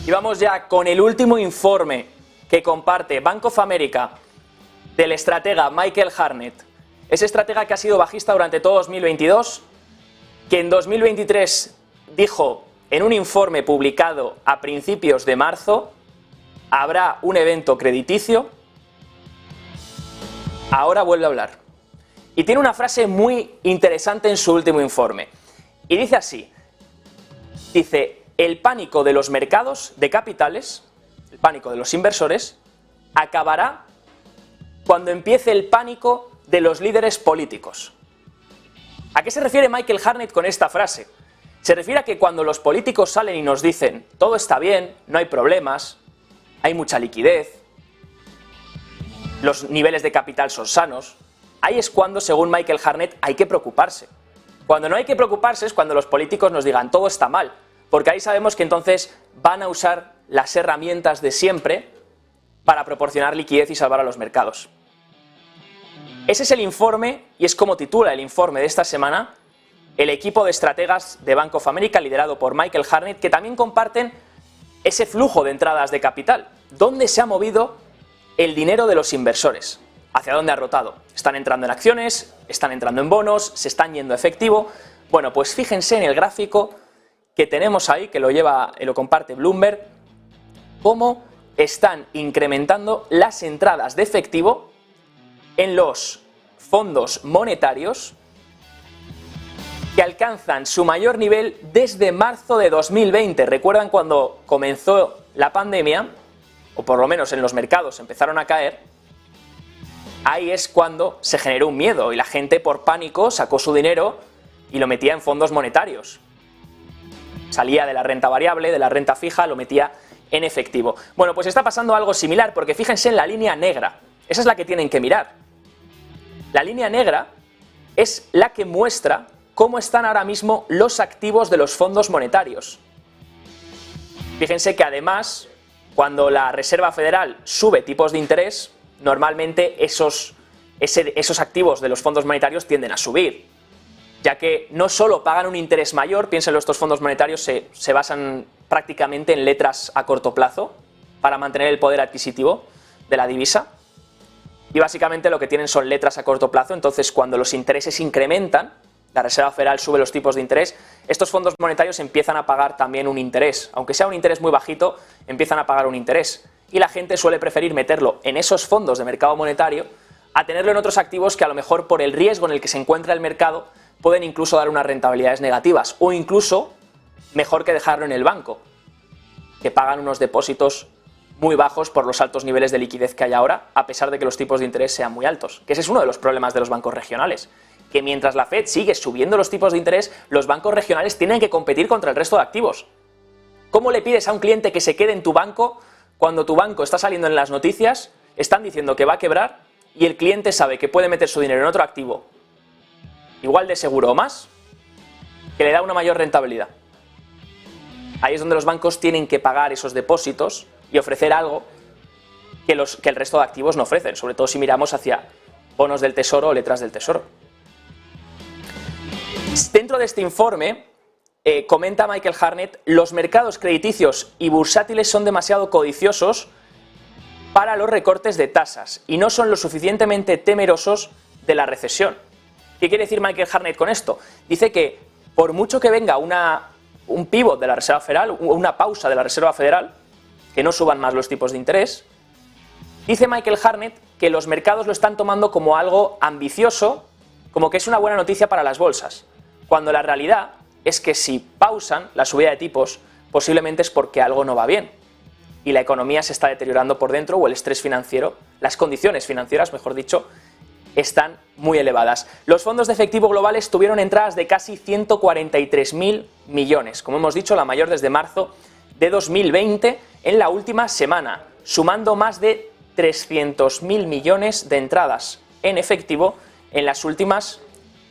Y vamos ya con el último informe que comparte Bank of America del estratega Michael Hartnett. Ese estratega que ha sido bajista durante todo 2022, que en 2023 dijo en un informe publicado a principios de marzo, habrá un evento crediticio. Ahora vuelve a hablar. Y tiene una frase muy interesante en su último informe. Y dice así, dice, el pánico de los mercados de capitales, el pánico de los inversores, acabará cuando empiece el pánico de los líderes políticos. ¿A qué se refiere Michael Hartnett con esta frase? Se refiere a que cuando los políticos salen y nos dicen todo está bien, no hay problemas, hay mucha liquidez, los niveles de capital son sanos, ahí es cuando, según Michael Hartnett, hay que preocuparse. Cuando no hay que preocuparse es cuando los políticos nos digan todo está mal, porque ahí sabemos que entonces van a usar las herramientas de siempre para proporcionar liquidez y salvar a los mercados. Ese es el informe, y es como titula el informe de esta semana, el equipo de estrategas de Bank of America, liderado por Michael Hartnett, que también comparten ese flujo de entradas de capital. ¿Dónde se ha movido el dinero de los inversores? ¿Hacia dónde ha rotado? ¿Están entrando en acciones? ¿Están entrando en bonos? ¿Se están yendo a efectivo? Bueno, pues fíjense en el gráfico que tenemos ahí, que lo comparte Bloomberg, cómo están incrementando las entradas de efectivo en los fondos monetarios, que alcanzan su mayor nivel desde marzo de 2020. ¿Recuerdan cuando comenzó la pandemia? O por lo menos en los mercados empezaron a caer. Ahí es cuando se generó un miedo y la gente por pánico sacó su dinero y lo metía en fondos monetarios. Salía de la renta variable, de la renta fija, lo metía en efectivo. Bueno, pues está pasando algo similar, porque fíjense en la línea negra. Esa es la que tienen que mirar. La línea negra es la que muestra cómo están ahora mismo los activos de los fondos monetarios. Fíjense que además, cuando la Reserva Federal sube tipos de interés, normalmente esos activos de los fondos monetarios tienden a subir, ya que no solo pagan un interés mayor, piénsenlo, estos fondos monetarios se basan prácticamente en letras a corto plazo para mantener el poder adquisitivo de la divisa, y básicamente lo que tienen son letras a corto plazo. Entonces, cuando los intereses incrementan, la Reserva Federal sube los tipos de interés, estos fondos monetarios empiezan a pagar también un interés, aunque sea un interés muy bajito, empiezan a pagar un interés, y la gente suele preferir meterlo en esos fondos de mercado monetario a tenerlo en otros activos que a lo mejor por el riesgo en el que se encuentra el mercado pueden incluso dar unas rentabilidades negativas, o incluso mejor que dejarlo en el banco, que pagan unos depósitos muy bajos por los altos niveles de liquidez que hay ahora, a pesar de que los tipos de interés sean muy altos, que ese es uno de los problemas de los bancos regionales, que mientras la Fed sigue subiendo los tipos de interés, los bancos regionales tienen que competir contra el resto de activos. ¿Cómo le pides a un cliente que se quede en tu banco cuando tu banco está saliendo en las noticias, están diciendo que va a quebrar y el cliente sabe que puede meter su dinero en otro activo igual de seguro o más, que le da una mayor rentabilidad? Ahí es donde los bancos tienen que pagar esos depósitos y ofrecer algo que el resto de activos no ofrecen, sobre todo si miramos hacia bonos del tesoro o letras del tesoro. Dentro de este informe, comenta Michael Hartnett, los mercados crediticios y bursátiles son demasiado codiciosos para los recortes de tasas y no son lo suficientemente temerosos de la recesión. ¿Qué quiere decir Michael Hartnett con esto? Dice que por mucho que venga un pivot de la Reserva Federal, una pausa de la Reserva Federal, que no suban más los tipos de interés, dice Michael Hartnett que los mercados lo están tomando como algo ambicioso, como que es una buena noticia para las bolsas, cuando la realidad es que si pausan la subida de tipos, posiblemente es porque algo no va bien y la economía se está deteriorando por dentro, o el estrés financiero, las condiciones financieras, mejor dicho, están muy elevadas. Los fondos de efectivo globales tuvieron entradas de casi 143.000 millones, como hemos dicho, la mayor desde marzo de 2020 en la última semana, sumando más de 300.000 millones de entradas en efectivo en las últimas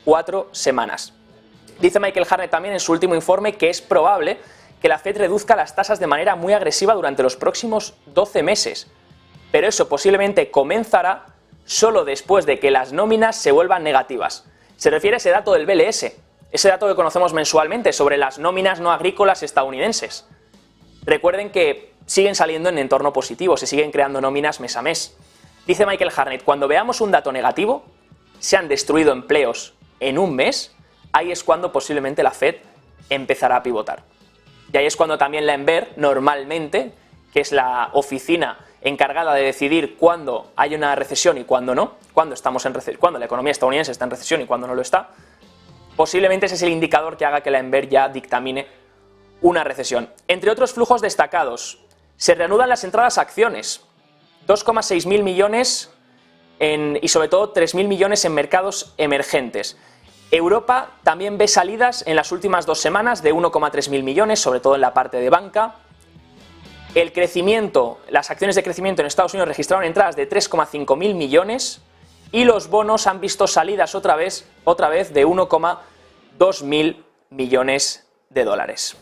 4 semanas. Dice Michael Hartnett también en su último informe que es probable que la Fed reduzca las tasas de manera muy agresiva durante los próximos 12 meses, pero eso posiblemente comenzará solo después de que las nóminas se vuelvan negativas. Se refiere a ese dato del BLS, ese dato que conocemos mensualmente sobre las nóminas no agrícolas estadounidenses. recuerden que siguen saliendo en entorno positivo, se siguen creando nóminas mes a mes. Dice Michael Hartnett, cuando veamos un dato negativo, se han destruido empleos en un mes, ahí es cuando posiblemente la Fed empezará a pivotar. Y ahí es cuando también la ENBER, normalmente, que es la oficina encargada de decidir cuándo hay una recesión y cuándo no, cuándo la economía estadounidense está en recesión y cuándo no lo está, posiblemente ese es el indicador que haga que la ENBER ya dictamine una recesión. Entre otros flujos destacados, se reanudan las entradas a acciones, 2,6 mil millones y sobre todo 3.000 millones en mercados emergentes. Europa también ve salidas en las últimas 2 semanas de 1,3 mil millones, sobre todo en la parte de banca. El crecimiento, las acciones de crecimiento en Estados Unidos registraron entradas de 3,5 mil millones y los bonos han visto salidas otra vez de 1,2 mil millones de dólares.